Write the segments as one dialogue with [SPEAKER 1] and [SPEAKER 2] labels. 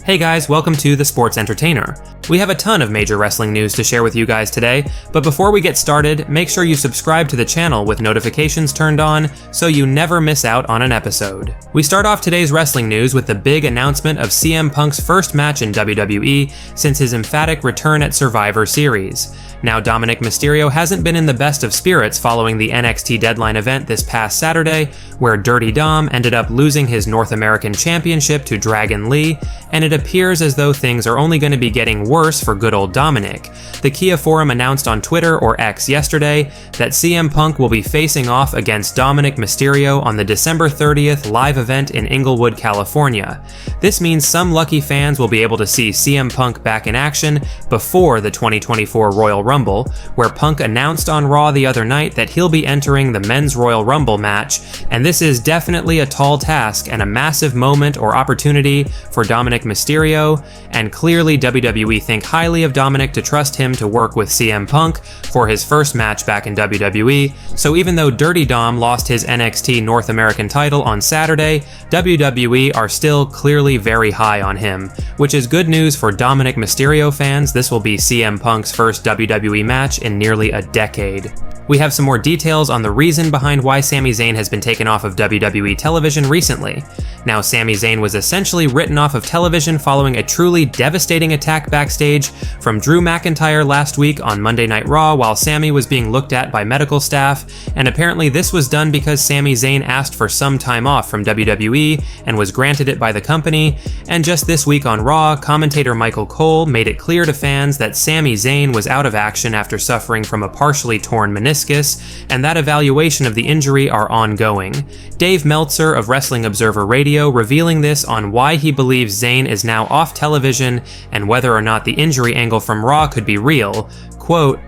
[SPEAKER 1] Hey guys, welcome to The Sports Entertainer. We have a ton of major wrestling news to share with you guys today, but before we get started, make sure you subscribe to the channel with notifications turned on so you never miss out on an episode. We start off today's wrestling news with the big announcement of CM Punk's first match in WWE since his emphatic return at Survivor Series. Now, Dominik Mysterio hasn't been in the best of spirits following the NXT Deadline event this past Saturday, where Dirty Dom ended up losing his North American Championship to Dragon Lee, and it appears as though things are only going to be getting worse for good old Dominik. The Kia Forum announced on Twitter, or X, yesterday that CM Punk will be facing off against Dominik Mysterio on the December 30th live event in Inglewood, California. This means some lucky fans will be able to see CM Punk back in action before the 2024 Royal Rumble, where Punk announced on Raw the other night that he'll be entering the Men's Royal Rumble match, and this is definitely a tall task and a massive moment or opportunity for Dominik Mysterio, and clearly WWE think highly of Dominik to trust him to work with CM Punk for his first match back in WWE, so even though Dirty Dom lost his NXT North American title on Saturday, WWE are still clearly very high on him, which is good news for Dominik Mysterio fans. This will be CM Punk's first WWE match in nearly a decade. We have some more details on the reason behind why Sami Zayn has been taken off of WWE television recently. Now, Sami Zayn was essentially written off of television following a truly devastating attack backstage from Drew McIntyre last week on Monday Night Raw while Sami was being looked at by medical staff, and apparently this was done because Sami Zayn asked for some time off from WWE and was granted it by the company, and just this week on Raw, commentator Michael Cole made it clear to fans that Sami Zayn was out of action after suffering from a partially torn meniscus, and that evaluation of the injury are ongoing. Dave Meltzer of Wrestling Observer Radio revealing this on why he believes Zayn is now off television and whether or not the injury angle from Raw could be real. Quote,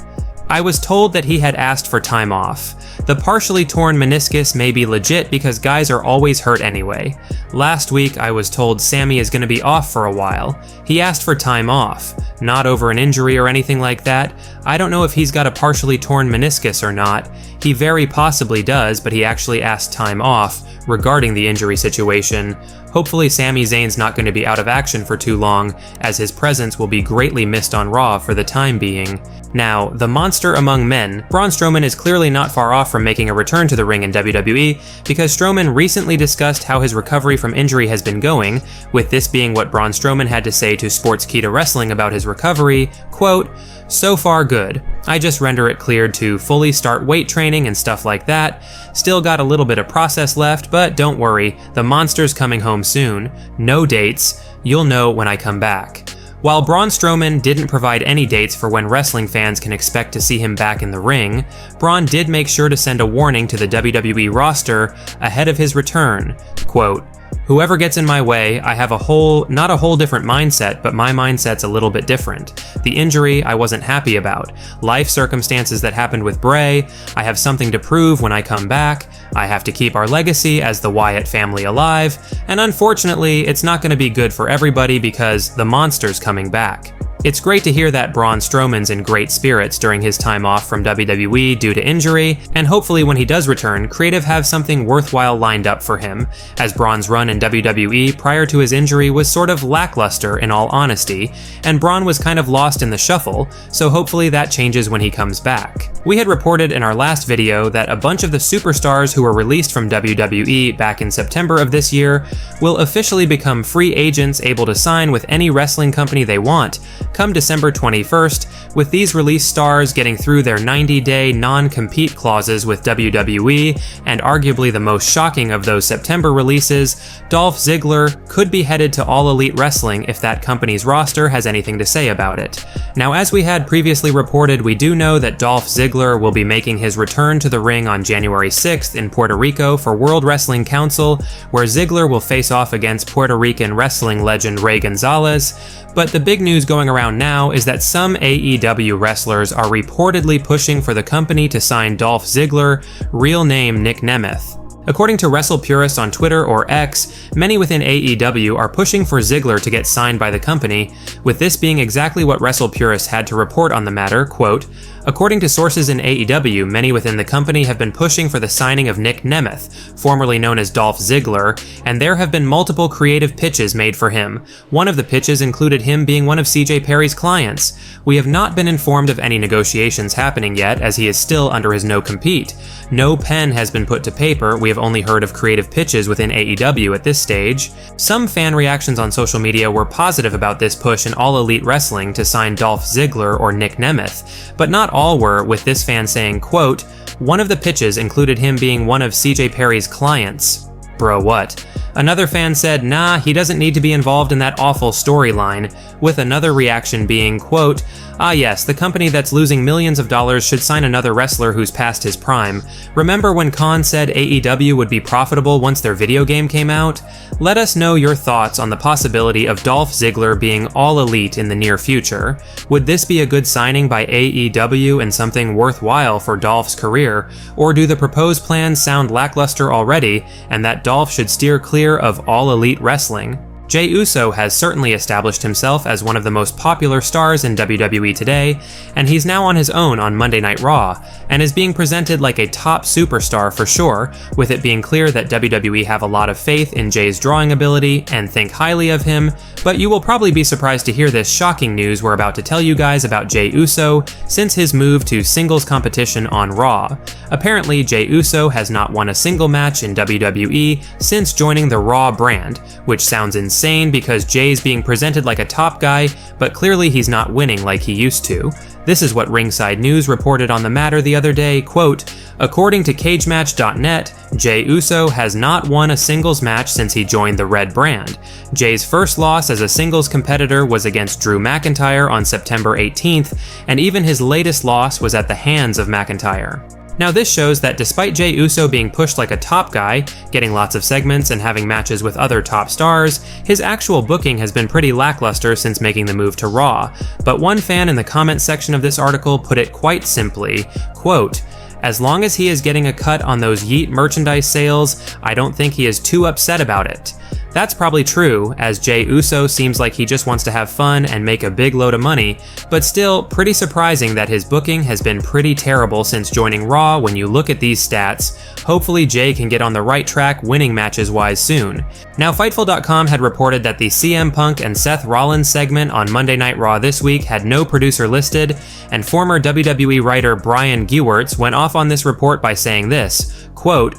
[SPEAKER 1] "I was told that he had asked for time off. The partially torn meniscus may be legit because guys are always hurt anyway. Last week I was told Sami is going to be off for a while. He asked for time off. Not over an injury or anything like that. I don't know if he's got a partially torn meniscus or not. He very possibly does, but he actually asked time off regarding the injury situation. Hopefully Sami Zayn's not going to be out of action for too long, as his presence will be greatly missed on Raw for the time being." Now, the monster among men, Braun Strowman is clearly not far off from making a return to the ring in WWE, because Strowman recently discussed how his recovery from injury has been going, with this being what Braun Strowman had to say to Sportskeeda Wrestling about his recovery. Quote, "So far good. I just render it cleared to fully start weight training and stuff like that. Still got a little bit of process left, but don't worry, the monster's coming home soon. No dates. You'll know when I come back." While Braun Strowman didn't provide any dates for when wrestling fans can expect to see him back in the ring, Braun did make sure to send a warning to the WWE roster ahead of his return. Quote, "Whoever gets in my way, I have not a whole different mindset, but my mindset's a little bit different. The injury I wasn't happy about. Life circumstances that happened with Bray. I have something to prove when I come back. I have to keep our legacy as the Wyatt family alive. And unfortunately, it's not going to be good for everybody because the monster's coming back." It's great to hear that Braun Strowman's in great spirits during his time off from WWE due to injury, and hopefully when he does return, creative have something worthwhile lined up for him, as Braun's run in WWE prior to his injury was sort of lackluster in all honesty, and Braun was kind of lost in the shuffle, so hopefully that changes when he comes back. We had reported in our last video that a bunch of the superstars who were released from WWE back in September of this year will officially become free agents able to sign with any wrestling company they want come December 21st, with these released stars getting through their 90-day non-compete clauses with WWE, and arguably the most shocking of those September releases, Dolph Ziggler could be headed to All Elite Wrestling if that company's roster has anything to say about it. Now, as we had previously reported, we do know that Dolph Ziggler will be making his return to the ring on January 6th in Puerto Rico for World Wrestling Council, where Ziggler will face off against Puerto Rican wrestling legend Ray Gonzalez. But the big news going around now is that some AEW wrestlers are reportedly pushing for the company to sign Dolph Ziggler, real name Nick Nemeth. According to WrestlePurists on Twitter, or X, many within AEW are pushing for Ziggler to get signed by the company, with this being exactly what WrestlePurists had to report on the matter. Quote, According to sources in AEW, many within the company have been pushing for the signing of Nick Nemeth, formerly known as Dolph Ziggler, and there have been multiple creative pitches made for him. One of the pitches included him being one of CJ Perry's clients. We have not been informed of any negotiations happening yet, as he is still under his no-compete. No pen has been put to paper, we have only heard of creative pitches within AEW at this stage. Some fan reactions on social media were positive about this push in All Elite Wrestling to sign Dolph Ziggler or Nick Nemeth, but not all were, with this fan saying, quote, "One of the pitches included him being one of CJ Perry's clients." Bro, what? Another fan said, "Nah, he doesn't need to be involved in that awful storyline," with another reaction being, quote, "Ah yes, the company that's losing millions of dollars should sign another wrestler who's past his prime. Remember when Khan said AEW would be profitable once their video game came out? Let us know your thoughts on the possibility of Dolph Ziggler being All Elite in the near future. Would this be a good signing by AEW and something worthwhile for Dolph's career, or do the proposed plans sound lackluster already and that Dolph should steer clear of All Elite Wrestling?" Jey Uso has certainly established himself as one of the most popular stars in WWE today, and he's now on his own on Monday Night Raw, and is being presented like a top superstar for sure, with it being clear that WWE have a lot of faith in Jey's drawing ability and think highly of him, but you will probably be surprised to hear this shocking news we're about to tell you guys about Jey Uso since his move to singles competition on Raw. Apparently, Jey Uso has not won a single match in WWE since joining the Raw brand, which sounds insane because Jey's being presented like a top guy, but clearly he's not winning like he used to. This is what Ringside News reported on the matter the other day, quote, "According to CageMatch.net, Jey Uso has not won a singles match since he joined the Red brand. Jey's first loss as a singles competitor was against Drew McIntyre on September 18th, and even his latest loss was at the hands of McIntyre." Now this shows that despite Jey Uso being pushed like a top guy, getting lots of segments and having matches with other top stars, his actual booking has been pretty lackluster since making the move to Raw. But one fan in the comment section of this article put it quite simply, quote, "As long as he is getting a cut on those Yeet merchandise sales, I don't think he is too upset about it." That's probably true, as Jey Uso seems like he just wants to have fun and make a big load of money, but still pretty surprising that his booking has been pretty terrible since joining Raw when you look at these stats. Hopefully Jey can get on the right track winning matches-wise soon. Now Fightful.com had reported that the CM Punk and Seth Rollins segment on Monday Night Raw this week had no producer listed, and former WWE writer Brian Gewirtz went off on this report by saying this, quote,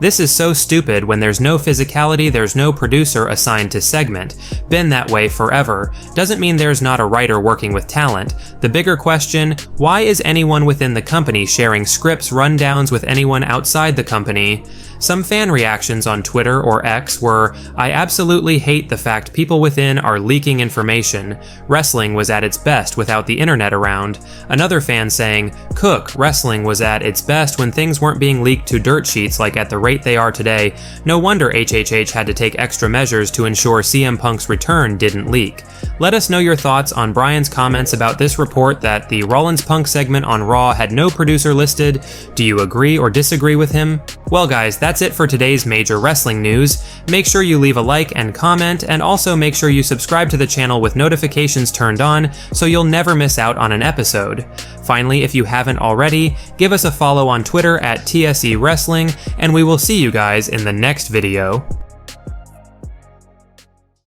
[SPEAKER 1] "This is so stupid. When there's no physicality, there's no producer assigned to segment. Been that way forever. Doesn't mean there's not a writer working with talent. The bigger question, why is anyone within the company sharing scripts rundowns with anyone outside the company?" Some fan reactions on Twitter or X were, "I absolutely hate the fact people within are leaking information. Wrestling was at its best without the internet around." Another fan saying, "Cook, wrestling was at its best when things weren't being leaked to dirt sheets like at the rate they are today. No wonder HHH had to take extra measures to ensure CM Punk's return didn't leak." Let us know your thoughts on Brian's comments about this report that the Rollins Punk segment on Raw had no producer listed. Do you agree or disagree with him? Well guys, that's it for today's major wrestling news. Make sure you leave a like and comment, and also make sure you subscribe to the channel with notifications turned on so you'll never miss out on an episode. Finally, if you haven't already, give us a follow on Twitter at TSE Wrestling, and we will see you guys in the next video.